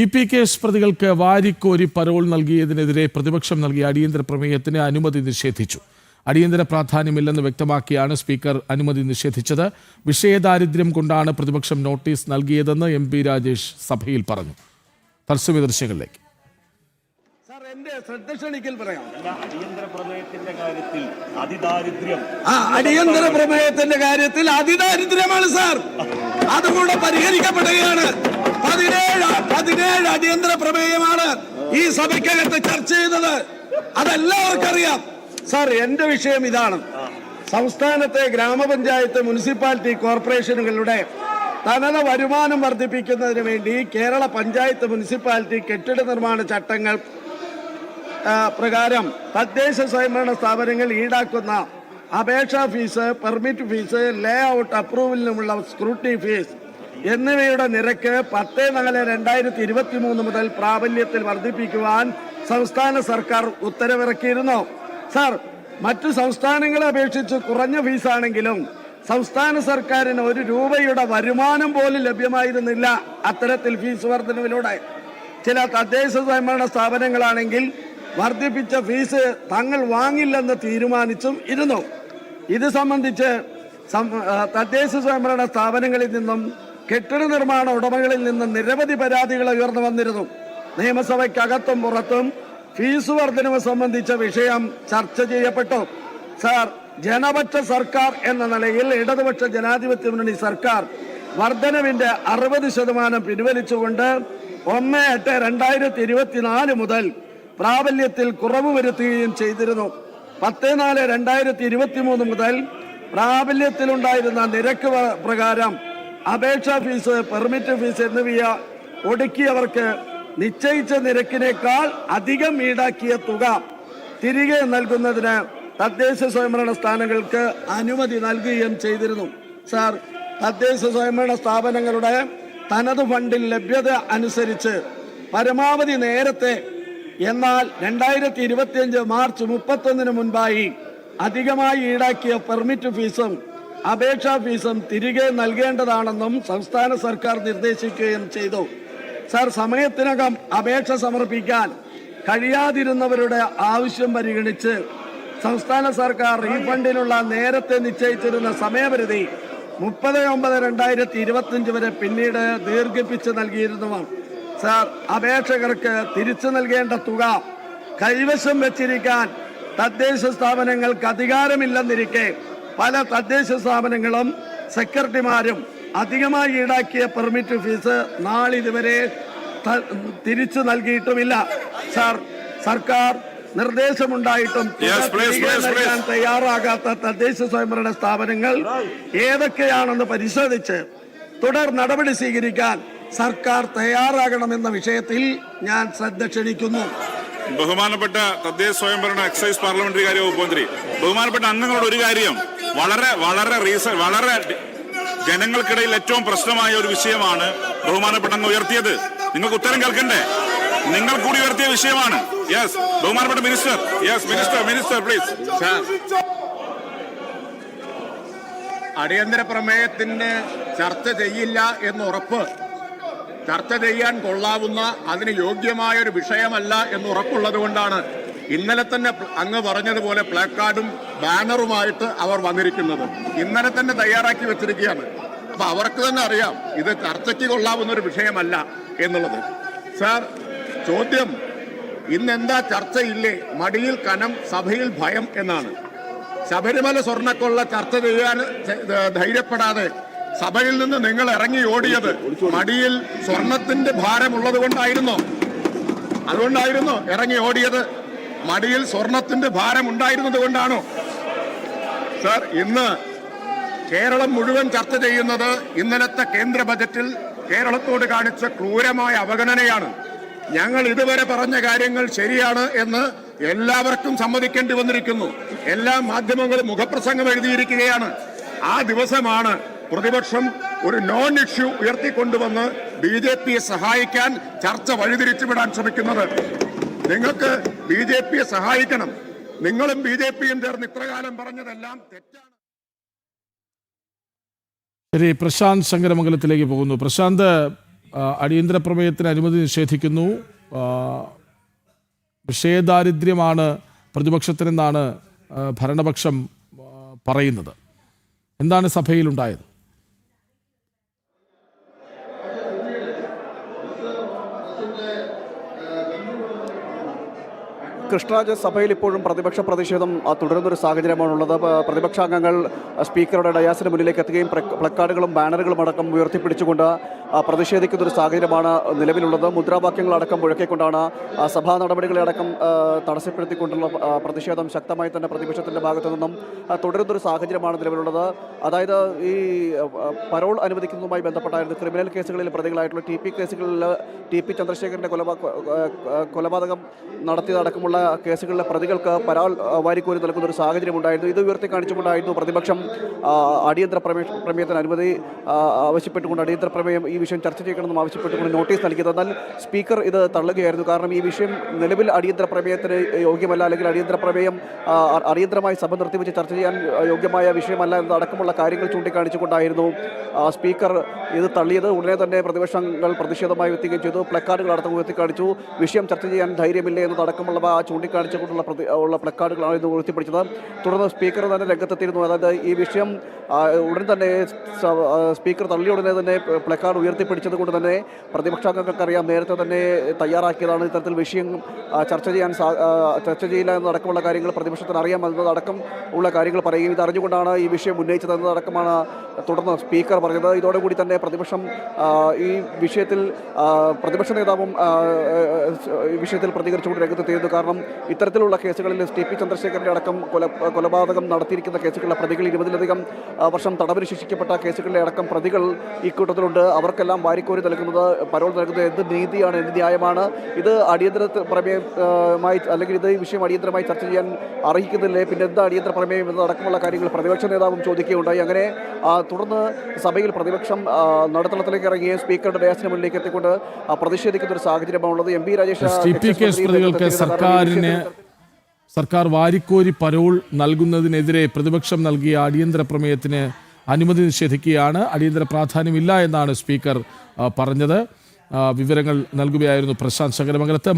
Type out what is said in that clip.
EP. Case പ്രതികൾക്ക് വാരിക്കോരി parole നൽകിയതിനെതിരെ പ്രതിപക്ഷം നൽകിയ അടിയന്തര പ്രമേയത്തിന് അനുമതി നിഷേധിച്ചു. അടിയന്തര പ്രാധാന്യമില്ലെന്ന് വ്യക്തമാക്കിയാണ് സ്പീക്കർ അനുമതി നിഷേധിച്ചത്. വിഷയദാരിദ്ര്യം കൊണ്ടാണ് പ്രതിപക്ഷം നോട്ടീസ് നൽകിയതെന്ന് എം പി രാജേഷ് സഭയിൽ പറഞ്ഞു. തത്സമയ ദൃശ്യങ്ങളിലേക്ക്. അടിയന്തര പ്രമേയത്തിന്റെ കാര്യത്തിൽ അതിദാരിദ്ര്യമാണ് സാർ, അതുകൂടെ പരിഹരിക്കപ്പെടുകയാണ്. 17 അടിയന്തര പ്രമേയമാണ് ഈ സഭയ്ക്കകത്ത് ചർച്ച ചെയ്തത്. അതെല്ലാവർക്കും അറിയാം സാർ. എന്റെ വിഷയം ഇതാണ്: സംസ്ഥാനത്തെ ഗ്രാമപഞ്ചായത്ത്, മുനിസിപ്പാലിറ്റി, കോർപ്പറേഷനുകളുടെ തനത് വരുമാനം വർദ്ധിപ്പിക്കുന്നതിന് വേണ്ടി കേരള പഞ്ചായത്ത് മുനിസിപ്പാലിറ്റി കെട്ടിട നിർമ്മാണ ചട്ടങ്ങൾ പ്രകാരം തദ്ദേശ സ്വയംഭരണ സ്ഥാപനങ്ങൾ ഈടാക്കുന്ന അപേക്ഷാ fees, permit fees, lay out അപ്രൂവലിനുമുള്ള സ്ക്രൂട്ടിനി ഫീസ് എന്നിവയുടെ നിരക്ക് 10/4/2023 മുതൽ പ്രാബല്യത്തിൽ വർദ്ധിപ്പിക്കുവാൻ സംസ്ഥാന സർക്കാർ ഉത്തരവിറക്കിയിരുന്നു. സാർ, മറ്റു സംസ്ഥാനങ്ങളെ അപേക്ഷിച്ച് കുറഞ്ഞ ഫീസാണെങ്കിലും സംസ്ഥാന സർക്കാരിന് 1 രൂപയുടെ വരുമാനം പോലും ലഭ്യമായിരുന്നില്ല അത്തരത്തിൽ ഫീസ് വർധനവിലൂടെ. ചില തദ്ദേശ സ്വയംഭരണ സ്ഥാപനങ്ങളാണെങ്കിൽ വർദ്ധിപ്പിച്ച ഫീസ് തങ്ങൾ വാങ്ങില്ലെന്ന് തീരുമാനിച്ചും ഇരുന്നു. ഇത് സംബന്ധിച്ച് തദ്ദേശ സ്വയംഭരണ സ്ഥാപനങ്ങളിൽ നിന്നും കെട്ടിട നിർമ്മാണ ഉടമകളിൽ നിന്നും നിരവധി പരാതികൾ ഉയർന്നു വന്നിരുന്നു. നിയമസഭയ്ക്കകത്തും പുറത്തും ഫീസ് വർധനവ് സംബന്ധിച്ച വിഷയം ചർച്ച ചെയ്യപ്പെട്ടു. സാർ, ജനപക്ഷ സർക്കാർ എന്ന നിലയിൽ ഇടതുപക്ഷ ജനാധിപത്യ മുന്നണി സർക്കാർ വർധനവിന്റെ 60% പിൻവലിച്ചുകൊണ്ട് 1/8/2024 മുതൽ പ്രാബല്യത്തിൽ കുറവ് വരുത്തുകയും ചെയ്തിരുന്നു. 10/4/2023 മുതൽ പ്രാബല്യത്തിലുണ്ടായിരുന്ന നിരക്ക് പ്രകാരം അപേക്ഷാ ഫീസ്, പെർമിറ്റ് ഫീസ് എന്നിവ ഒടുക്കിയവർക്ക് നിശ്ചയിച്ച നിരക്കിനേക്കാൾ അധികം ഈടാക്കിയ തുക തിരികെ നൽകുന്നതിന് തദ്ദേശ സ്വയംഭരണ സ്ഥാപനങ്ങൾക്ക് അനുമതി നൽകുകയും ചെയ്തിരുന്നു. സാർ, തദ്ദേശ സ്വയംഭരണ സ്ഥാപനങ്ങളുടെ തനത് ഫണ്ടിൽ ലഭ്യത അനുസരിച്ച് പരമാവധി നേരത്തെ, എന്നാൽ 2025 മാർച്ച് 31 മുൻപായി അധികമായി ഈടാക്കിയ പെർമിറ്റ് ഫീസും അപേക്ഷാ ഫീസും തിരികെ നൽകേണ്ടതാണെന്നും സംസ്ഥാന സർക്കാർ നിർദ്ദേശിക്കുകയും ചെയ്തു. സാർ, സമയത്തിനകം അപേക്ഷ സമർപ്പിക്കാൻ കഴിയാതിരുന്നവരുടെ ആവശ്യം പരിഗണിച്ച് സംസ്ഥാന സർക്കാർ റീഫണ്ടിനുള്ള നേരത്തെ നിശ്ചയിച്ചിരുന്ന സമയപരിധി 30/9/2025 വരെ പിന്നീട് ദീർഘിപ്പിച്ച് നൽകിയിരുന്നതാണ്. സാർ, അപേക്ഷകർക്ക് തിരിച്ചു നൽകേണ്ട തുക കൈവശം വെച്ചിരിക്കാൻ തദ്ദേശ സ്ഥാപനങ്ങൾക്ക് അധികാരമില്ലെന്നിരിക്കെ പല തദ്ദേശ സ്ഥാപനങ്ങളും സെക്രട്ടറിമാരും അധികമായി ഈടാക്കിയ പെർമിറ്റ് ഫീസ് നാളിതുവരെ തിരിച്ചു നൽകിയിട്ടുമില്ല. സാർ, സർക്കാർ നിർദ്ദേശമുണ്ടായിട്ടും നൽകാൻ തയ്യാറാകാത്ത തദ്ദേശ സ്വയംഭരണ സ്ഥാപനങ്ങൾ ഏതൊക്കെയാണെന്ന് പരിശോധിച്ച് തുടർ നടപടി സ്വീകരിക്കാൻ സർക്കാർ തയ്യാറാകണമെന്ന വിഷയത്തിൽ ഞാൻ ശ്രദ്ധ ക്ഷണിക്കുന്നു. ബഹുമാനപ്പെട്ട തദ്ദേശ സ്വയംഭരണ എക്സൈസ് പാർലമെന്ററി കാര്യ വകുപ്പ് മന്ത്രി, ബഹുമാനപ്പെട്ട അംഗങ്ങളോട് ഒരു കാര്യം, വളരെ ജനങ്ങൾക്കിടയിൽ ഏറ്റവും പ്രശ്നമായ ഒരു വിഷയമാണ് ബഹുമാനപ്പെട്ട അങ്ങ് ഉയർത്തിയത്. നിങ്ങൾക്ക് ഉത്തരം കേൾക്കണ്ടേ? നിങ്ങൾ കൂടി ഉയർത്തിയ വിഷയമാണ്. യെസ്, ബഹുമാനപ്പെട്ട മിനിസ്റ്റർ. Yes, minister please. അടിയന്തര പ്രമേയത്തിന് ചർച്ച ചെയ്യില്ല എന്ന് ഉറപ്പ്, ചർച്ച ചെയ്യാൻ കൊള്ളാവുന്ന, അതിന് യോഗ്യമായ ഒരു വിഷയമല്ല എന്ന് ഉറപ്പുള്ളത് കൊണ്ടാണ് ഇന്നലെ തന്നെ അങ്ങ് പറഞ്ഞതുപോലെ പ്ലാക്കാർഡും ബാനറുമായിട്ട് അവർ വന്നിരിക്കുന്നത്. ഇന്നലെ തന്നെ തയ്യാറാക്കി വെച്ചിരിക്കുകയാണ്. അപ്പൊ അവർക്ക് തന്നെ അറിയാം ഇത് ചർച്ചയ്ക്ക് കൊള്ളാവുന്ന ഒരു വിഷയമല്ല എന്നുള്ളത്. സാർ, ചോദ്യം ഇന്നെന്താ ചർച്ചയില്ലേ? മടിയിൽ കനം, സഭയിൽ ഭയം എന്നാണ്. ശബരിമല സ്വർണ്ണക്കൊള്ള ചർച്ച ചെയ്യാൻ ധൈര്യപ്പെടാതെ സഭയിൽ നിന്ന് നിങ്ങൾ ഇറങ്ങി ഓടിയത് മടിയിൽ സ്വർണത്തിന്റെ ഭാരമുള്ളത് കൊണ്ടായിരുന്നോ? അതുകൊണ്ടായിരുന്നോ ഇറങ്ങി ഓടിയത്? മടിയിൽ സ്വർണത്തിന്റെ ഭാരം ഉണ്ടായിരുന്നത് കൊണ്ടാണോ? സാർ, ഇന്ന് കേരളം മുഴുവൻ ചർച്ച ചെയ്യുന്നത് ഇന്നലത്തെ കേന്ദ്ര ബജറ്റിൽ കേരളത്തോട് കാണിച്ച ക്രൂരമായ അവഗണനയാണ്. ഞങ്ങൾ ഇതുവരെ പറഞ്ഞ കാര്യങ്ങൾ ശരിയാണ് എന്ന് എല്ലാവർക്കും സമ്മതിക്കേണ്ടി വന്നിരിക്കുന്നു. എല്ലാ മാധ്യമങ്ങളും മുഖപ്രസംഗം എഴുതിയിരിക്കുകയാണ്. ആ ദിവസമാണ് പ്രതിപക്ഷം ഒരു നോൺ ഇഷ്യൂ ഉയർത്തിക്കൊണ്ടുവന്ന് BJPയെ സഹായിക്കാൻ ചർച്ച വഴിതിരിച്ചുവിടാൻ ശ്രമിക്കുന്നത്. നിങ്ങൾക്ക് BJPയെ സഹായിക്കണം. നിങ്ങളും BJPയും ചേർന്ന് ഇത്രകാലം പറഞ്ഞതെല്ലാം തെറ്റാണ്. ശരി, പ്രശാന്ത് ശങ്കരമംഗലത്തിലേക്ക് പോകുന്നു. പ്രശാന്ത്, അടിയന്തര പ്രമേയത്തിന് അനുമതി നിഷേധിക്കുന്നു. വിഷയദാരിദ്ര്യമാണ് പ്രതിപക്ഷത്തിനെന്നാണ് ഭരണപക്ഷം പറയുന്നത്. എന്താണ് സഭയിലുണ്ടായത്? കൃഷ്ണരാജ്, സഭയിൽ ഇപ്പോഴും പ്രതിപക്ഷ പ്രതിഷേധം തുടരുന്നൊരു സാഹചര്യമാണുള്ളത്. പ്രതിപക്ഷാംഗങ്ങൾ സ്പീക്കറുടെ ഡയാസിന് മുന്നിലേക്ക് എത്തുകയും പ്ലക്കാർഡുകളും ബാനറുകളും അടക്കം ഉയർത്തിപ്പിടിച്ചുകൊണ്ട് പ്രതിഷേധിക്കുന്നൊരു സാഹചര്യമാണ് നിലവിലുള്ളത്. മുദ്രാവാക്യങ്ങളടക്കം മുഴക്കിക്കൊണ്ടാണ് സഭാ നടപടികളെ അടക്കം തടസ്സപ്പെടുത്തിക്കൊണ്ടുള്ള പ്രതിഷേധം ശക്തമായി തന്നെ പ്രതിപക്ഷത്തിൻ്റെ ഭാഗത്തു നിന്നും തുടരുന്നൊരു സാഹചര്യമാണ് നിലവിലുള്ളത്. അതായത് ഈ പരോൾ അനുവദിക്കുന്നതുമായി ബന്ധപ്പെട്ടായിരുന്നു ക്രിമിനൽ കേസുകളിൽ പ്രതികളായിട്ടുള്ള TP കേസുകളിൽ TP ചന്ദ്രശേഖരൻ്റെ കൊലപാതകം നടത്തിയതടക്കമുള്ള കേസുകളിലെ പ്രതികൾക്ക് പരോൾ വാരിക്കോരി നൽകുന്ന ഒരു സാഹചര്യം ഉണ്ടായിരുന്നു. ഇത് ഉയർത്തി കാണിച്ചുകൊണ്ടായിരുന്നു പ്രതിപക്ഷം അടിയന്തര പ്രമേയത്തിന് അനുമതി ആവശ്യപ്പെട്ടുകൊണ്ട് അടിയന്തര പ്രമേയം ഈ വിഷയം ചർച്ച ചെയ്യണമെന്നും ആവശ്യപ്പെട്ടുകൊണ്ട് നോട്ടീസ് നൽകിയത്. എന്നാൽ സ്പീക്കർ ഇത് തള്ളുകയായിരുന്നു. കാരണം ഈ വിഷയം നിലവിൽ അടിയന്തര പ്രമേയത്തിന് യോഗ്യമല്ല, അല്ലെങ്കിൽ അടിയന്തര പ്രമേയം അടിയന്തരമായി സഭ നിർത്തിവെച്ച് ചർച്ച ചെയ്യാൻ യോഗ്യമായ വിഷയമല്ല എന്നതടക്കമുള്ള കാര്യങ്ങൾ ചൂണ്ടിക്കാണിച്ചുകൊണ്ടായിരുന്നു സ്പീക്കർ ഇത് തള്ളിയത്. ഉടനെ തന്നെ പ്രതിപക്ഷങ്ങൾ പ്രതിഷേധമായി എത്തുകയും ചെയ്തു. പ്ലക്കാർഡുകൾ അടക്കം ഉയർത്തിക്കാണിച്ചു. വിഷയം ചർച്ച ചെയ്യാൻ ധൈര്യമില്ല എന്നതടക്കമുള്ള ചൂണ്ടിക്കാണിച്ചുകൊണ്ടുള്ള പ്ലക്കാർഡുകളാണ് ഇത് ഉയർത്തിപ്പിടിച്ചത്. തുടർന്ന് സ്പീക്കർ തന്നെ രംഗത്തെത്തിയിരുന്നു. അതായത് ഈ വിഷയം ഉടൻ തന്നെ സ്പീക്കർ തള്ളിയ ഉടനെ തന്നെ പ്ലക്കാർഡ് ഉയർത്തിപ്പിടിച്ചത് കൊണ്ട് തന്നെ പ്രതിപക്ഷാംഗങ്ങൾക്കറിയാം, നേരത്തെ തന്നെ തയ്യാറാക്കിയതാണ്. ഇത്തരത്തിൽ വിഷയം ചർച്ച ചെയ്യില്ല എന്നതടക്കമുള്ള കാര്യങ്ങൾ പ്രതിപക്ഷത്തിന് അറിയാം എന്നതടക്കം ഉള്ള കാര്യങ്ങൾ പറയുകയും ഇതറിഞ്ഞുകൊണ്ടാണ് ഈ വിഷയം ഉന്നയിച്ചത് എന്നതടക്കമാണ് തുടർന്ന് സ്പീക്കർ പറഞ്ഞത്. ഇതോടുകൂടി തന്നെ പ്രതിപക്ഷം ഈ വിഷയത്തിൽ പ്രതിപക്ഷ നേതാവും ഈ വിഷയത്തിൽ പ്രതികരിച്ചുകൊണ്ട് രംഗത്തെത്തിയിരുന്നു. കാരണം ഇത്തരത്തിലുള്ള കേസുകളിൽ TP ചന്ദ്രശേഖരൻ്റെ അടക്കം കൊലപാതകം നടത്തിയിരിക്കുന്ന കേസുകളിലെ പ്രതികൾ 20-ലധികം വർഷം തടവിന് ശിക്ഷിക്കപ്പെട്ട കേസുകളിലെ അടക്കം പ്രതികൾ ഈ കൂട്ടത്തിലുണ്ട്. അവർക്കെല്ലാം വാരിക്കോരി നൽകുന്നത്, പരോൾ നൽകുന്നത് എന്ത് നീതിയാണ്, എന്ത് ന്യായമാണ്? ഇത് അടിയന്തര പ്രമേയമായി, അല്ലെങ്കിൽ ഇത് ഈ വിഷയം അടിയന്തരമായി ചർച്ച ചെയ്യാൻ അർഹിക്കുന്നില്ലേ, പിന്നെ എന്താ അടിയന്തര പ്രമേയം എന്നതടക്കമുള്ള കാര്യങ്ങൾ പ്രതിപക്ഷ നേതാവും ചോദിക്കുകയുണ്ടായി. അങ്ങനെ തുടർന്ന് സഭയിൽ പ്രതിപക്ഷം നടുത്തളത്തിലേക്ക് ഇറങ്ങിയ സ്പീക്കറുടെ ഡയാസിന് മുന്നിലേക്ക് എത്തിക്കൊണ്ട് പ്രതിഷേധിക്കുന്ന ഒരു സാഹചര്യമാണുള്ളത്. MP രാജേഷ് പ്രതികൾക്ക് സർക്കാർ വാരിക്കോരി പരോൾ നൽകുന്നതിനെതിരെ പ്രതിപക്ഷം നൽകിയ അടിയന്തര പ്രമേയത്തിന് അനുമതി നിഷേധിക്കുകയാണ്. അടിയന്തര പ്രാധാന്യമില്ല എന്നാണ് സ്പീക്കർ പറഞ്ഞത്. വിവരങ്ങൾ നൽകുകയായിരുന്നു പ്രശാന്ത് ശങ്കരമംഗലത്ത്.